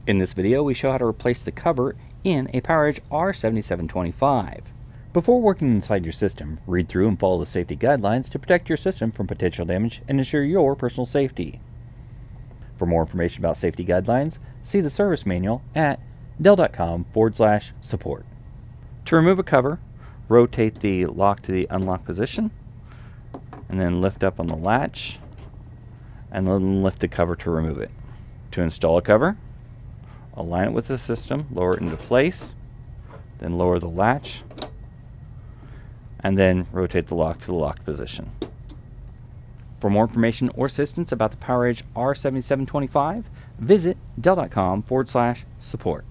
In this video, we show how to replace the cover in a PowerEdge R7725. Before working inside your system, read through and follow the safety guidelines to protect your system from potential damage and ensure your personal safety. For more information about safety guidelines, see the service manual at dell.com/support. To remove a cover, rotate the lock to the unlock position, and then lift up on the latch, and then lift the cover to remove it. To install a cover, align it with the system, lower it into place, then lower the latch, and then rotate the lock to the locked position. For more information or assistance about the PowerEdge R7725, visit dell.com/support.